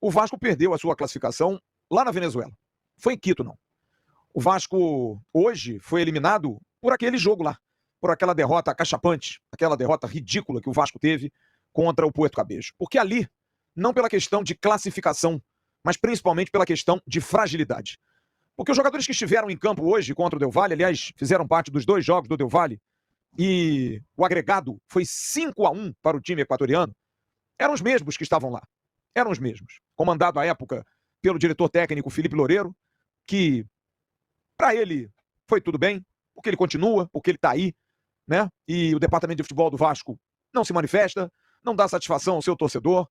O Vasco perdeu a sua classificação lá na Venezuela. Foi em Quito, não. O Vasco hoje foi eliminado por aquele jogo lá, por aquela derrota acachapante, aquela derrota ridícula que o Vasco teve contra o Puerto Cabello. Porque ali, não pela questão de classificação, mas principalmente pela questão de fragilidade. Porque os jogadores que estiveram em campo hoje contra o Del Valle, aliás, fizeram parte dos 2 jogos do Del Valle, e o agregado foi 5-1 para o time equatoriano, eram os mesmos que estavam lá. Eram os mesmos. Comandado à época pelo diretor técnico Felipe Loureiro, que para ele foi tudo bem, porque ele continua, porque ele está aí, né? E o departamento de futebol do Vasco não se manifesta, não dá satisfação ao seu torcedor.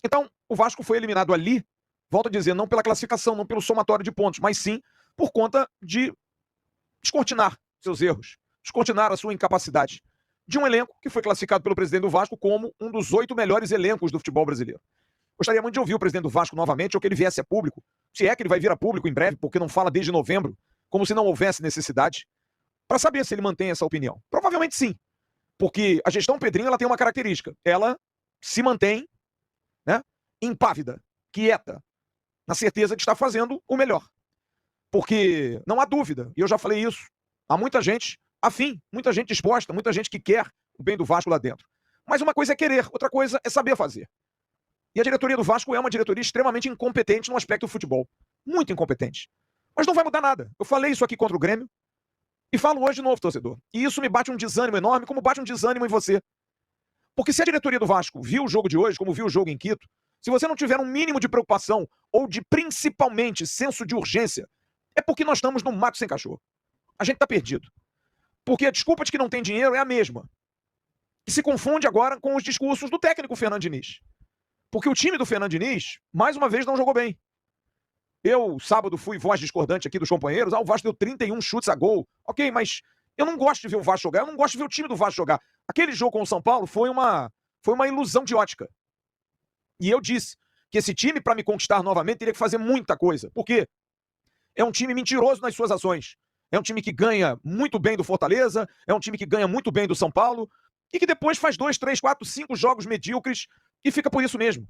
Então, o Vasco foi eliminado ali, volto a dizer, não pela classificação, não pelo somatório de pontos, mas sim por conta de descortinar seus erros, descortinar a sua incapacidade de um elenco que foi classificado pelo presidente do Vasco como um dos 8 melhores elencos do futebol brasileiro. Gostaria muito de ouvir o presidente do Vasco novamente, ou que ele viesse a público, se é que ele vai vir a público em breve, porque não fala desde novembro, como se não houvesse necessidade, para saber se ele mantém essa opinião. Provavelmente sim, porque a gestão Pedrinho ela tem uma característica, ela se mantém, né, impávida, quieta, na certeza de estar fazendo o melhor. Porque não há dúvida, e eu já falei isso, há muita gente afim, muita gente disposta, muita gente que quer o bem do Vasco lá dentro. Mas uma coisa é querer, outra coisa é saber fazer. E a diretoria do Vasco é uma diretoria extremamente incompetente no aspecto do futebol. Muito incompetente. Mas não vai mudar nada. Eu falei isso aqui contra o Grêmio e falo hoje de novo, torcedor. E isso me bate um desânimo enorme, como bate um desânimo em você. Porque se a diretoria do Vasco viu o jogo de hoje, como viu o jogo em Quito, se você não tiver um mínimo de preocupação ou de, principalmente, senso de urgência, é porque nós estamos no mato sem cachorro. A gente está perdido. Porque a desculpa de que não tem dinheiro é a mesma. E se confunde agora com os discursos do técnico Fernando Diniz. Porque o time do Fernando Diniz, mais uma vez, não jogou bem. Eu, sábado, fui voz discordante aqui dos companheiros. O Vasco deu 31 chutes a gol. Ok, mas eu não gosto de ver o Vasco jogar. Eu não gosto de ver o time do Vasco jogar. Aquele jogo com o São Paulo foi uma ilusão de ótica. E eu disse que esse time, para me conquistar novamente, teria que fazer muita coisa. Por quê? É um time mentiroso nas suas ações. É um time que ganha muito bem do Fortaleza. É um time que ganha muito bem do São Paulo. E que depois faz 2, 3, 4, 5 jogos medíocres e fica por isso mesmo.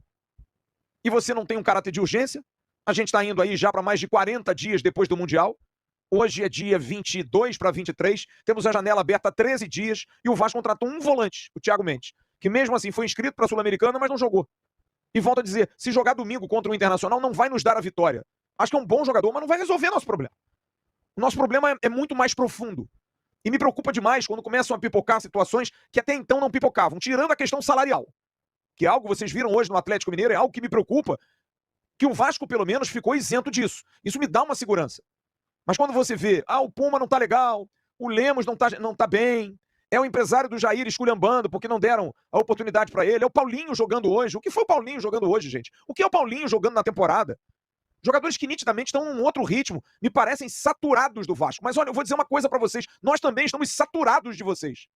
E você não tem um caráter de urgência. A gente está indo aí já para mais de 40 dias depois do Mundial. Hoje é dia 22 para 23. Temos a janela aberta há 13 dias. E o Vasco contratou um volante, o Thiago Mendes, que mesmo assim foi inscrito para a Sul-Americana, mas não jogou. E volto a dizer, se jogar domingo contra o Internacional, não vai nos dar a vitória. Acho que é um bom jogador, mas não vai resolver nosso problema. O nosso problema é muito mais profundo. E me preocupa demais quando começam a pipocar situações que até então não pipocavam, tirando a questão salarial. Que é algo que vocês viram hoje no Atlético Mineiro, é algo que me preocupa, que o Vasco, pelo menos, ficou isento disso. Isso me dá uma segurança. Mas quando você vê, o Puma não tá legal, o Lemos não tá bem, é o empresário do Jair esculhambando porque não deram a oportunidade para ele, é o Paulinho jogando hoje. O que foi o Paulinho jogando hoje, gente? O que é o Paulinho jogando na temporada? Jogadores que nitidamente estão num outro ritmo, me parecem saturados do Vasco. Mas olha, eu vou dizer uma coisa para vocês, nós também estamos saturados de vocês.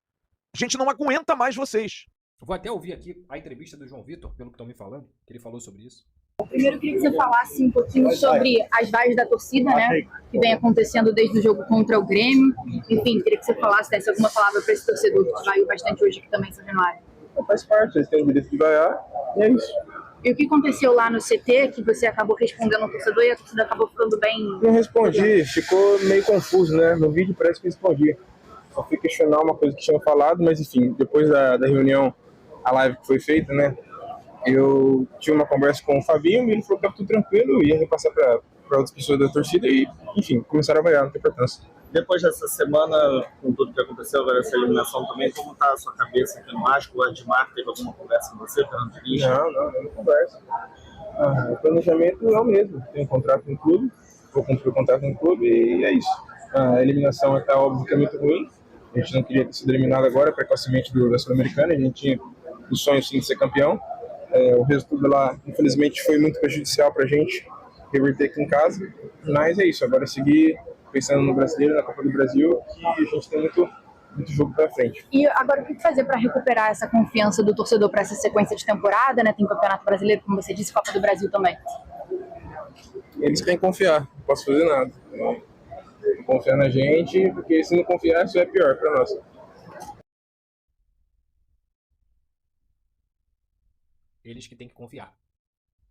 A gente não aguenta mais vocês. Vou até ouvir aqui a entrevista do João Vitor, pelo que estão me falando, que ele falou sobre isso. Primeiro, eu queria que você falasse um pouquinho sobre as vaias da torcida, né? Que vem acontecendo desde o jogo contra o Grêmio. Enfim, queria que você falasse, desse alguma palavra para esse torcedor que vaiu bastante hoje aqui também em São Januário. Faz parte, eles têm o direito de vaiar, e é isso. E o que aconteceu lá no CT, que você acabou respondendo ao torcedor e a torcida acabou ficando bem... Não respondi, ficou meio confuso, né? No vídeo parece que respondi. Só fui questionar uma coisa que tinham falado, mas enfim, depois da reunião, a live que foi feita, né? Eu tive uma conversa com o Fabinho e ele falou que estava tudo tranquilo, ia repassar para outras pessoas da torcida e, enfim, começaram a vaiar, não tem importância. Depois dessa semana, com tudo que aconteceu, agora essa eliminação também, como está a sua cabeça aqui no Vasco? O Edmar teve alguma conversa com você, Fernando Diniz? Não conversa. O planejamento é o mesmo. Tem um contrato com o clube, vou cumprir o contrato com o clube e é isso. A eliminação está óbvio que é muito ruim. A gente não queria ter sido eliminado agora, precocemente, da Sul-Americana. A gente tinha o sonho, sim, de ser campeão. O resultado lá, infelizmente, foi muito prejudicial para a gente reverter aqui em casa. Mas é isso, agora é seguir pensando no Brasileiro, na Copa do Brasil, que a gente tem muito jogo pela frente. E agora, o que fazer para recuperar essa confiança do torcedor para essa sequência de temporada, né? Tem Campeonato Brasileiro, como você disse, Copa do Brasil também. Eles têm que confiar, não posso fazer nada. Confiar na gente, porque se não confiar, isso é pior para nós. Eles que têm que confiar.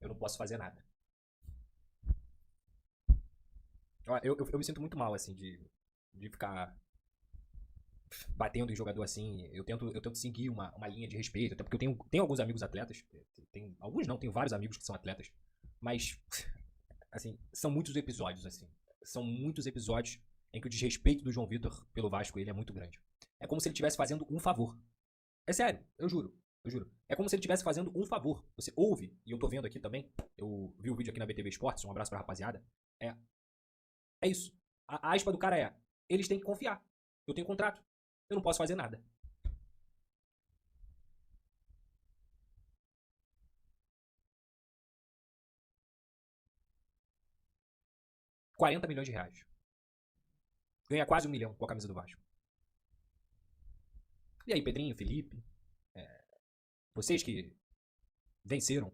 eu não posso fazer nada. Eu me sinto muito mal, assim, de ficar batendo em jogador assim. Eu tento seguir uma linha de respeito, até porque eu tenho alguns amigos atletas. Alguns não, tenho vários amigos que são atletas. Mas, assim, são muitos episódios, assim. São muitos episódios em que o desrespeito do João Vitor pelo Vasco, ele é muito grande. É como se ele estivesse fazendo um favor. É sério, eu juro. É como se ele estivesse fazendo um favor. Você ouve, e eu tô vendo aqui também, eu vi o vídeo aqui na BTV Esportes, um abraço pra rapaziada. É isso. A aspa do cara é, eles têm que confiar. Eu tenho contrato. Eu não posso fazer nada. R$40 milhões. Ganha quase 1 milhão com a camisa do Vasco. E aí, Pedrinho, Felipe, vocês que venceram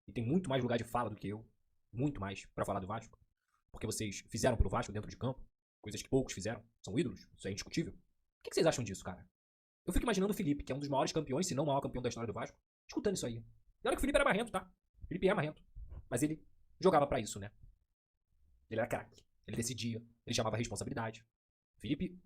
e tem muito mais lugar de fala do que eu, muito mais pra falar do Vasco, porque vocês fizeram pro Vasco dentro de campo, coisas que poucos fizeram, são ídolos, isso é indiscutível. O que vocês acham disso, cara? Eu fico imaginando o Felipe, que é um dos maiores campeões, se não o maior campeão da história do Vasco, escutando isso aí. E olha que o Felipe era marrento, tá? O Felipe é marrento. Mas ele jogava pra isso, né? Ele era craque. Ele decidia. Ele chamava a responsabilidade. Felipe,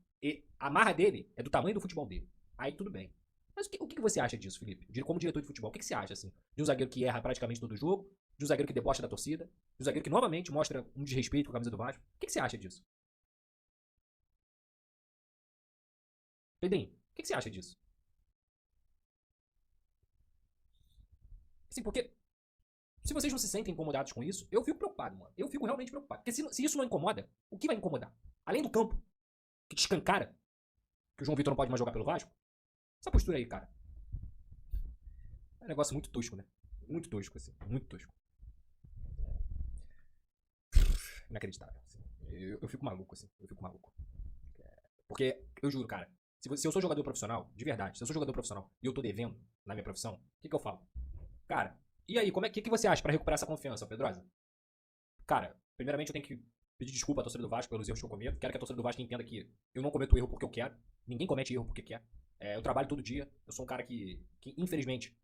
a marra dele é do tamanho do futebol dele. Aí tudo bem. Mas o que você acha disso, Felipe? Como diretor de futebol, o que você acha, assim? De um zagueiro que erra praticamente todo o jogo, de um zagueiro que debocha da torcida, de um zagueiro que novamente mostra um desrespeito com a camisa do Vasco. O que você acha disso? Pedrinho, o que você acha disso? Assim, porque se vocês não se sentem incomodados com isso, eu fico preocupado, mano. Eu fico realmente preocupado. Porque se isso não incomoda, o que vai incomodar? Além do campo, que te escancara, que o João Vitor não pode mais jogar pelo Vasco, essa postura aí, cara. É um negócio muito tosco, né? Muito tosco, assim. Muito tosco. Inacreditável. Assim. Eu fico maluco, assim. Eu fico maluco. Porque, eu juro, cara, se eu sou jogador profissional, de verdade, se eu sou jogador profissional e eu tô devendo na minha profissão, o que eu falo? Cara, e aí, como é que você acha pra recuperar essa confiança, Pedrosa? Cara, primeiramente eu tenho que pedir desculpa à torcida do Vasco pelos erros que eu cometo. Quero que a torcida do Vasco entenda que eu não cometo erro porque eu quero. Ninguém comete erro porque quer. Eu trabalho todo dia. Eu sou um cara que infelizmente,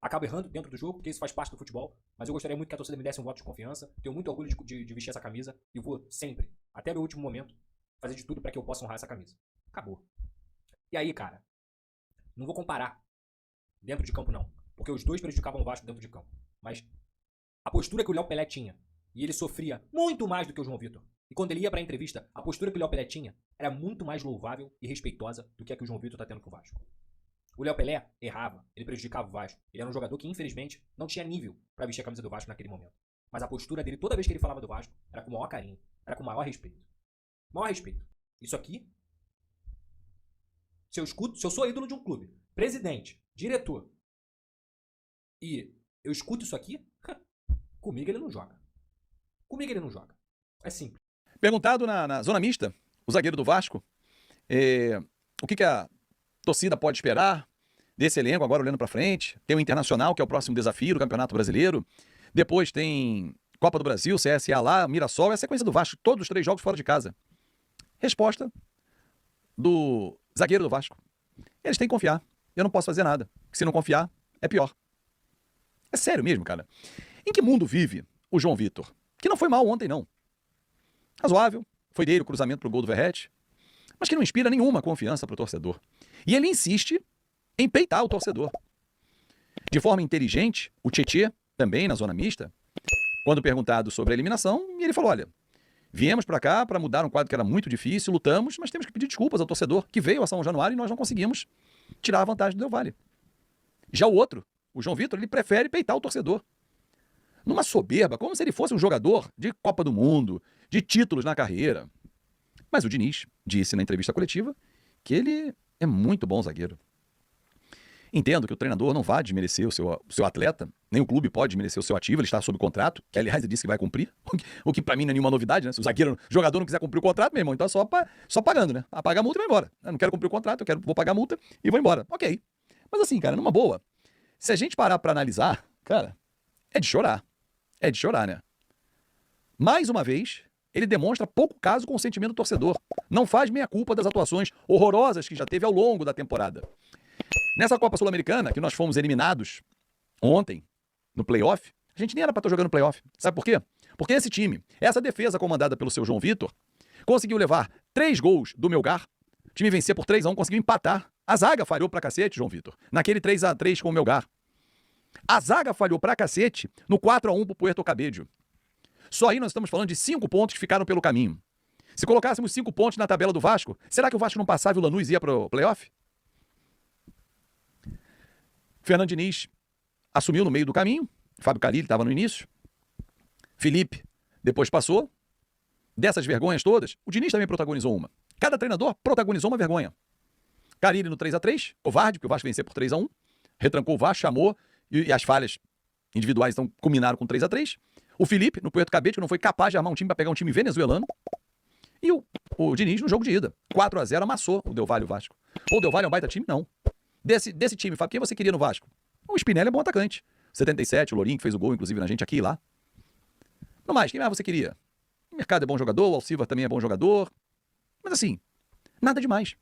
acaba errando dentro do jogo, porque isso faz parte do futebol. Mas eu gostaria muito que a torcida me desse um voto de confiança. Tenho muito orgulho de vestir essa camisa. E vou sempre, até o último momento, fazer de tudo pra que eu possa honrar essa camisa. Acabou. E aí, cara, não vou comparar dentro de campo, não. Porque os dois prejudicavam o Vasco dentro de campo. Mas a postura que o Léo Pelé tinha, e ele sofria muito mais do que o João Vitor. E quando ele ia pra entrevista, a postura que o Léo Pelé tinha era muito mais louvável e respeitosa do que a que o João Vitor tá tendo com o Vasco. O Léo Pelé errava, ele prejudicava o Vasco. Ele era um jogador que, infelizmente, não tinha nível pra vestir a camisa do Vasco naquele momento. Mas a postura dele, toda vez que ele falava do Vasco, era com o maior carinho, era com o maior respeito. Maior respeito. Isso aqui, se eu sou ídolo de um clube, presidente, diretor, e eu escuto isso aqui, comigo ele não joga. Comigo ele não joga. É simples. Perguntado na zona mista, o zagueiro do Vasco, o que a torcida pode esperar desse elenco, agora olhando pra frente. Tem o Internacional, que é o próximo desafio do Campeonato Brasileiro. Depois tem Copa do Brasil, CSA lá, Mirassol, é a sequência do Vasco, todos os 3 jogos fora de casa. Resposta do zagueiro do Vasco: eles têm que confiar. Eu não posso fazer nada. Se não confiar, é pior. É sério mesmo, cara. Em que mundo vive o João Vitor? Que não foi mal ontem, não. Razoável, foi dele o cruzamento pro gol do Verratti, mas que não inspira nenhuma confiança pro torcedor. E ele insiste em peitar o torcedor. De forma inteligente, o Tietê, também na zona mista, quando perguntado sobre a eliminação, ele falou: olha, viemos pra cá para mudar um quadro que era muito difícil, lutamos, mas temos que pedir desculpas ao torcedor que veio a São Januário e nós não conseguimos tirar a vantagem do Del Valle. Já o outro, o João Vitor, ele prefere peitar o torcedor. Numa soberba, como se ele fosse um jogador de Copa do Mundo, de títulos na carreira. Mas o Diniz disse na entrevista coletiva que ele é muito bom zagueiro. Entendo que o treinador não vai desmerecer o seu atleta, nem o clube pode desmerecer o seu ativo, ele está sob contrato, que aliás ele disse que vai cumprir, o que pra mim não é nenhuma novidade, né? Se o jogador não quiser cumprir o contrato, meu irmão, então é só pagando, né? Paga a multa e vai embora. Eu não quero cumprir o contrato, vou pagar a multa e vou embora. Ok. Mas assim, cara, numa boa, se a gente parar pra analisar, cara, é de chorar. É de chorar, né? Mais uma vez, ele demonstra pouco caso com o sentimento do torcedor. Não faz meia-culpa das atuações horrorosas que já teve ao longo da temporada. Nessa Copa Sul-Americana, que nós fomos eliminados ontem, no play-off, A gente nem era pra estar jogando playoff. Sabe por quê? Porque esse time, essa defesa comandada pelo seu João Vitor, conseguiu levar 3 gols do Melgar. O time vencia por 3-1, conseguiu empatar. A zaga falhou pra cacete, João Vitor, naquele 3-3 com o Melgar. A zaga falhou pra cacete no 4-1 pro Puerto Cabello. Só aí nós estamos falando de 5 pontos que ficaram pelo caminho. Se colocássemos 5 pontos na tabela do Vasco, será que o Vasco não passava e o Lanús ia pro playoff? Fernando Diniz assumiu no meio do caminho. Fábio Carille estava no início. Felipe depois passou. Dessas vergonhas todas, o Diniz também protagonizou uma. Cada treinador protagonizou uma vergonha. Carille no 3-3, covarde, porque o Vasco venceu por 3-1. Retrancou o Vasco, chamou, e as falhas individuais então culminaram com 3-3. O Felipe, no Puerto Cabete, que não foi capaz de armar um time para pegar um time venezuelano. E o Diniz no jogo de ida. 4-0 amassou o Del Valle e o Vasco. Ou o Del Valle é um baita time? Não. Desse time, Fábio, quem você queria no Vasco? O Spinelli é bom atacante. 77, o Lourinho, que fez o gol, inclusive, na gente aqui e lá. Não mais, quem mais você queria? O Mercado é bom jogador, o Alcivar também é bom jogador. Mas assim, nada demais.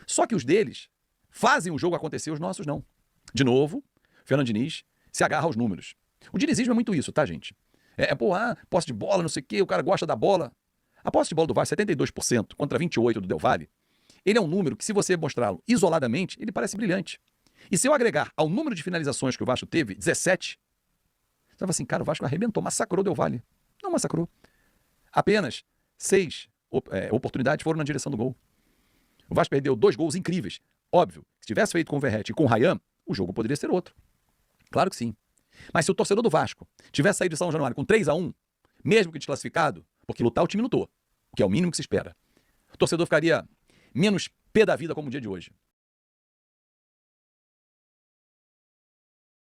Só que os deles fazem o jogo acontecer, os nossos não. De novo, Fernando Diniz se agarra aos números. O dinizismo é muito isso, tá, gente? Posse de bola, não sei o quê, o cara gosta da bola. A posse de bola do Vasco, 72% contra 28% do Del Valle, ele é um número que, se você mostrá-lo isoladamente, ele parece brilhante. E se eu agregar ao número de finalizações que o Vasco teve, 17, você vai assim, cara, o Vasco arrebentou, massacrou o Del Valle. Não massacrou. Apenas 6 oportunidades foram na direção do gol. O Vasco perdeu 2 gols incríveis. Óbvio, se tivesse feito com o Verratti e com o Ryan, o jogo poderia ser outro. Claro que sim. Mas se o torcedor do Vasco tivesse saído de São Januário com 3-1, mesmo que desclassificado, porque lutar o time lutou, que é o mínimo que se espera, o torcedor ficaria menos pé da vida como o dia de hoje.